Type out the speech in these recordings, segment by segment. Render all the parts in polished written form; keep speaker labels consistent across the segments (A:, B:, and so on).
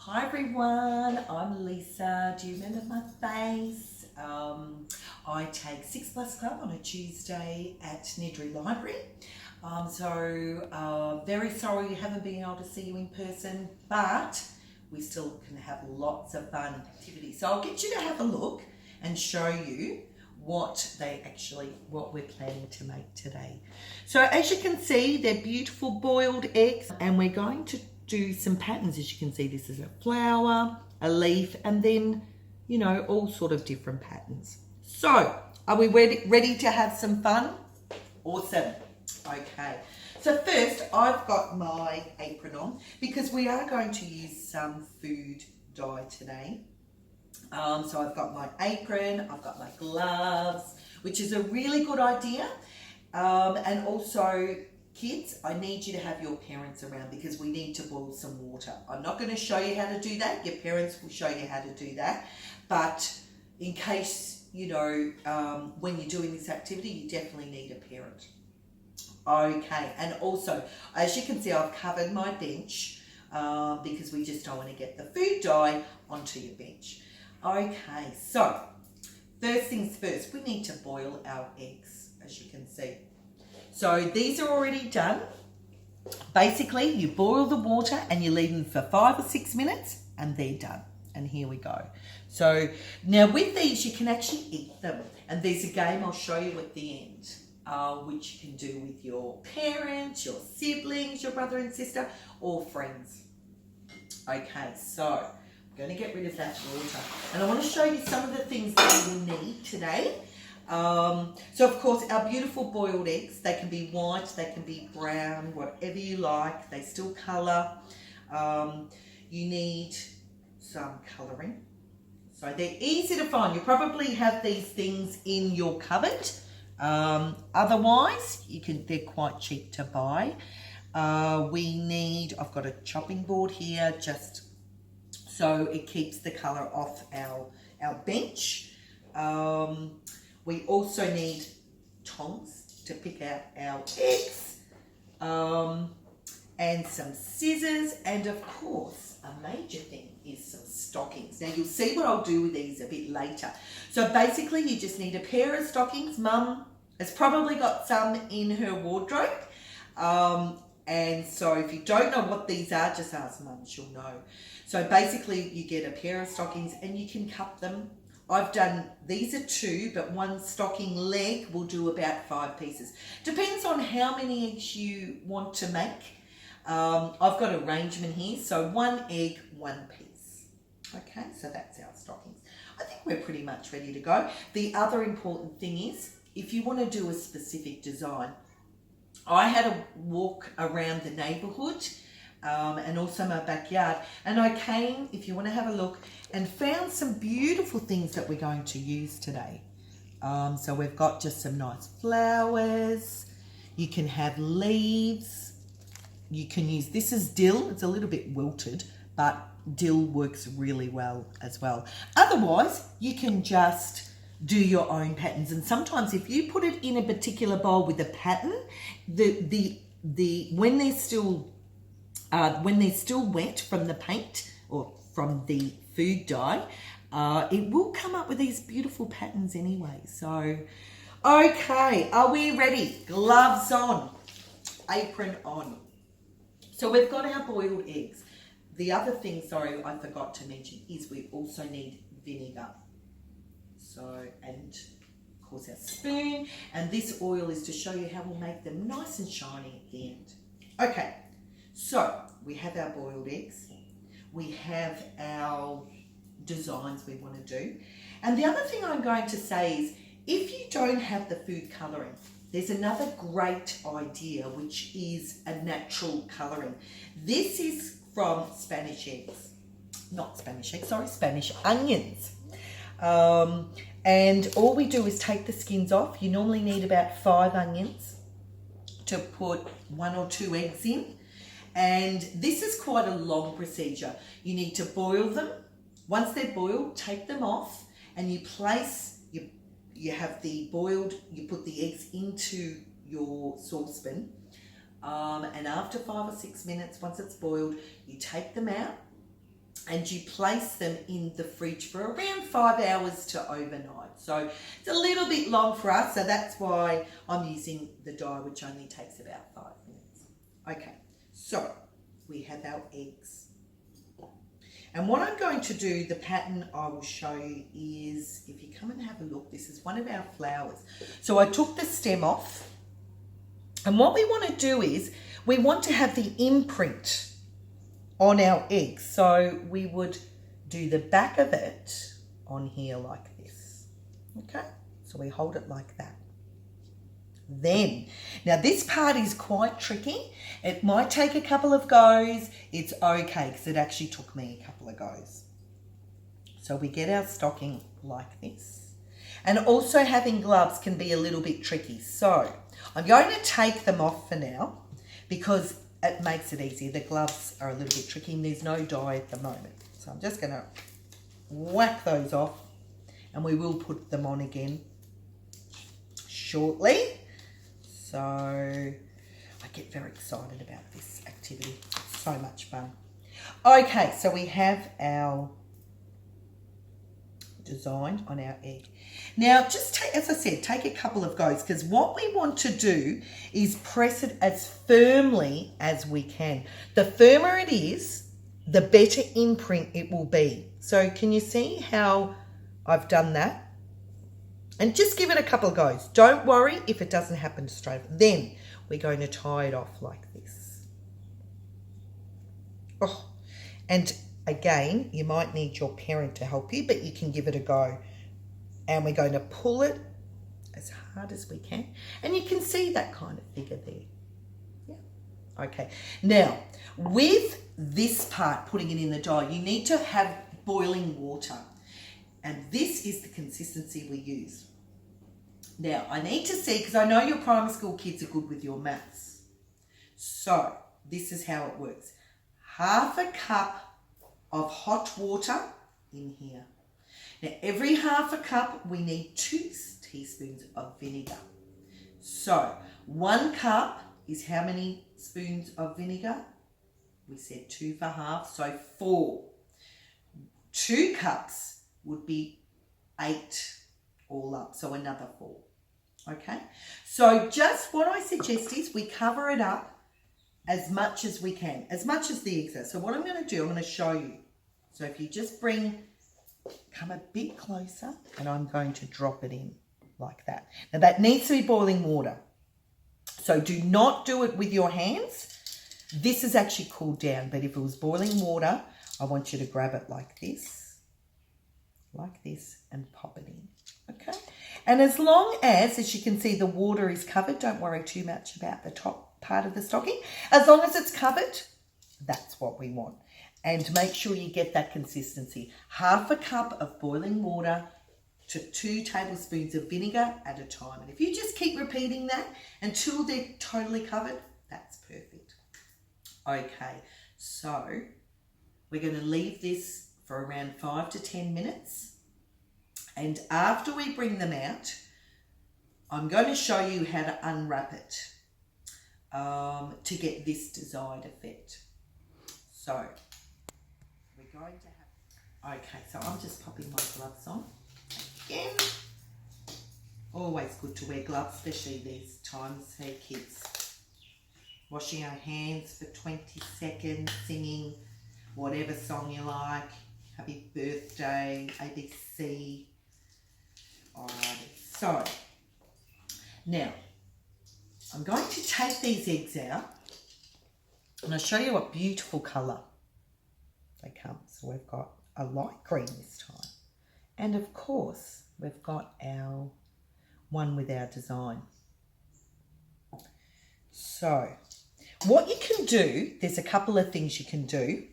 A: Hi everyone, I'm Leisa. Do you remember my face? I take 6 Plus Club on a Tuesday at Nedry Library. Very sorry we haven't been able to see you in person, but we still can have lots of fun activities. So I'll get you to have a look and show you what we're planning to make today. So as you can see, they're beautiful boiled eggs, and we're going to do some patterns. As you can see, this is a flower, a leaf, and then, you know, all sort of different patterns. So are we ready to have some fun? Awesome. Okay, so first I've got my apron on because we are going to use some food dye today. So I've got my apron, I've got my gloves, which is a really good idea. And also, kids, I need you to have your parents around because we need to boil some water. I'm not going to show you how to do that. Your parents will show you how to do that. But in case, you know, when you're doing this activity, you definitely need a parent. Okay, and also, as you can see, I've covered my bench because we just don't want to get the food dye onto your bench. Okay, so first things first, we need to boil our eggs, as you can see. So these are already done. Basically, you boil the water and you leave them for 5 or 6 minutes and they're done. And here we go. So now with these, you can actually eat them. And there's a game I'll show you at the end, which you can do with your parents, your siblings, your brother and sister, or friends. Okay, so I'm going to get rid of that water. And I want to show you some of the things that we will need today. So of course our beautiful boiled eggs, they can be white, they can be brown, whatever you like, they still colour. You need some colouring. So they're easy to find. You probably have these things in your cupboard. Otherwise, they're quite cheap to buy. I've got a chopping board here just so it keeps the colour off our bench. We also need tongs to pick out our eggs, and some scissors, and of course, a major thing is some stockings. Now you'll see what I'll do with these a bit later. So basically you just need a pair of stockings. Mum has probably got some in her wardrobe. And so if you don't know what these are, just ask Mum, she'll know. So basically you get a pair of stockings and you can cut them. I've done, these are 2, but one stocking leg will do about 5 pieces. Depends on how many eggs you want to make. I've got arrangement here, so 1 egg, 1 piece. Okay, so that's our stockings. I think we're pretty much ready to go. The other important thing is, if you want to do a specific design, I had a walk around the neighbourhood and also my backyard, and I came, if you want to have a look, and found some beautiful things that we're going to use today. So we've got just some nice flowers. You can have leaves. You can use, this is dill. It's a little bit wilted, but dill works really well as well. Otherwise, you can just do your own patterns. And sometimes if you put it in a particular bowl with a pattern, when they're still wet from the paint or from the food dye, it will come up with these beautiful patterns anyway. So, okay, are we ready? Gloves on, apron on. So we've got our boiled eggs. The other thing, sorry, I forgot to mention is we also need vinegar. So, and of course our spoon, and this oil is to show you how we'll make them nice and shiny at the end. Okay, so we have our boiled eggs, we have our designs we want to do, and the other thing I'm going to say is, if you don't have the food colouring, there's another great idea, which is a natural colouring. This is from Spanish onions. And all we do is take the skins off. You normally need about 5 onions to put 1 or 2 eggs in. And this is quite a long procedure. You need to boil them. Once they're boiled, take them off, and you place, you have the boiled, you put the eggs into your saucepan. And after 5 or 6 minutes, once it's boiled, you take them out and you place them in the fridge for around 5 hours to overnight. So it's a little bit long for us, so that's why I'm using the die, which only takes about 5 minutes. Okay, so we have our eggs. And what I'm going to do, the pattern I will show you is, if you come and have a look, this is one of our flowers. So I took the stem off, and what we want to do is, we want to have the imprint on our egg. So we would do the back of it on here like this. Okay, so we hold it like that. Then, now this part is quite tricky. It might take a couple of goes. It's okay, because it actually took me a couple of goes. So we get our stocking like this. And also having gloves can be a little bit tricky. So I'm going to take them off for now, because it makes it easier. The gloves are a little bit tricky and there's no dye at the moment. So I'm just going to whack those off, and we will put them on again shortly. So I get very excited about this activity. It's so much fun. Okay, so we have our design on our egg. Now, just take, as I said, take a couple of goes, because what we want to do is press it as firmly as we can. The firmer it is, the better imprint it will be. So can you see how I've done that? And just give it a couple of goes. Don't worry if it doesn't happen straight. Then we're going to tie it off like this. Oh, and again, you might need your parent to help you, but you can give it a go. And we're going to pull it as hard as we can. And you can see that kind of figure there. Yeah. Okay. Now, with this part, putting it in the die, you need to have boiling water. And this is the consistency we use. Now, I need to see, because I know your primary school kids are good with your maths. So, this is how it works. Half a cup of hot water in here. Now, every half a cup, we need 2 teaspoons of vinegar. So, 1 cup is how many spoons of vinegar? We said 2 for half, so 4. 2 cups would be 8 all up, so another 4. Okay, so just what I suggest is we cover it up as much as we can, as much as the eggs are. So what I'm going to do, I'm going to show you. So if you just come a bit closer, and I'm going to drop it in like that. Now that needs to be boiling water. So do not do it with your hands. This is actually cooled down, but if it was boiling water, I want you to grab it like this, and pop it in. Okay, and as long as you can see, the water is covered, don't worry too much about the top part of the stocking. As long as it's covered, that's what we want. And make sure you get that consistency. Half a cup of boiling water to 2 tablespoons of vinegar at a time. And if you just keep repeating that until they're totally covered, that's perfect. Okay, so we're going to leave this for around 5 to 10 minutes. And after we bring them out, I'm going to show you how to unwrap it to get this desired effect. So we're going to have, okay, so I'm just popping my gloves on again. Always good to wear gloves, especially these times, hey kids. Washing our hands for 20 seconds, singing whatever song you like. Happy birthday, ABC. Alrighty, so now I'm going to take these eggs out, and I'll show you what beautiful colour they come. So we've got a light green this time, and of course we've got our one with our design. So what you can do, there's a couple of things you can do.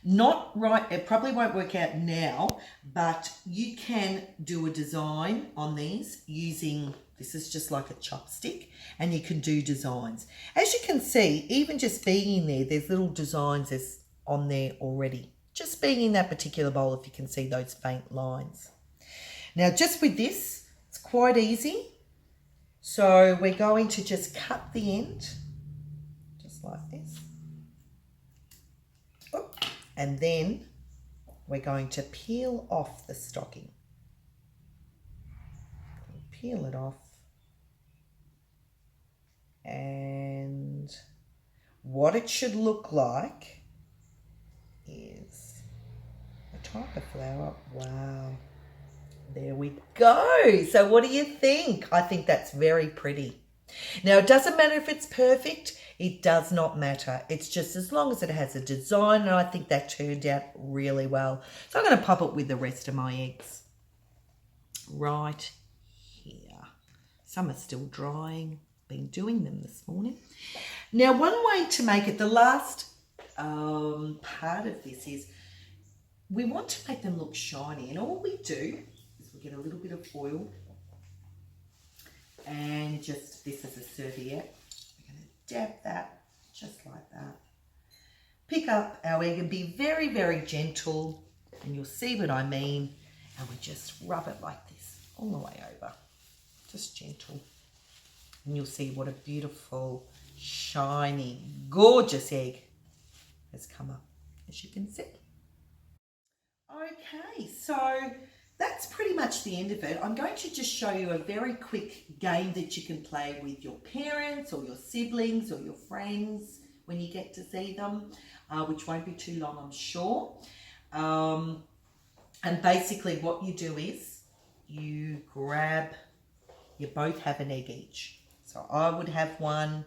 A: Not right, it probably won't work out now, but you can do a design on these using, this is just like a chopstick, and you can do designs. As you can see, even just being in there, there's little designs on there already. Just being in that particular bowl, if you can see those faint lines. Now, just with this, it's quite easy. So we're going to just cut the end, just like this. And then we're going to peel off the stocking. Peel it off. And what it should look like is a type of flower. Wow. There we go. So what do you think? I think that's very pretty. Now, it doesn't matter if it's perfect. It does not matter. It's just as long as it has a design, and I think that turned out really well. So I'm going to pop it with the rest of my eggs right here. Some are still drying. Been doing them this morning. Now, one way to make it, the last part of this is we want to make them look shiny, and all we do is we get a little bit of oil and just, this is a serviette. We're going to dab that just like that. Pick up our egg and be very, very gentle, and you'll see what I mean. And we just rub it like this all the way over, just gentle. And you'll see what a beautiful, shiny, gorgeous egg has come up, as you can see. Okay, so that's pretty much the end of it. I'm going to just show you a very quick game that you can play with your parents or your siblings or your friends when you get to see them, which won't be too long, I'm sure. And basically what you do is you both have an egg each. So I would have one,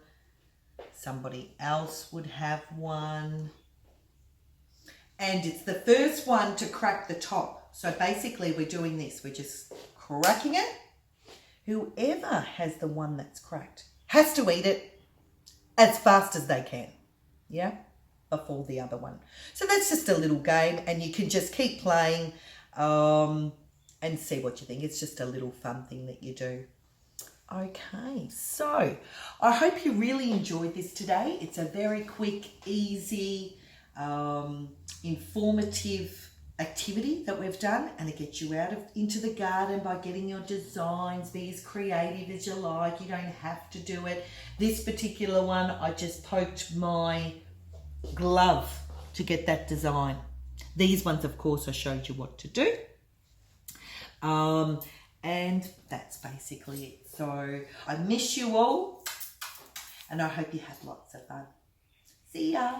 A: somebody else would have one, and it's the first one to crack the top. So basically we're doing this, we're just cracking it. Whoever has the one that's cracked has to eat it as fast as they can, yeah, before the other one. So that's just a little game, and you can just keep playing and see what you think. It's just a little fun thing that you do. Okay, so I hope you really enjoyed this today. It's a very quick, easy, informative activity that we've done, and it gets you out into the garden by getting your designs. Be as creative as you like. You don't have to do it. This particular one, I just poked my glove to get that design. These ones, of course, I showed you what to do. And that's basically it. So I miss you all, and I hope you have lots of fun. See ya.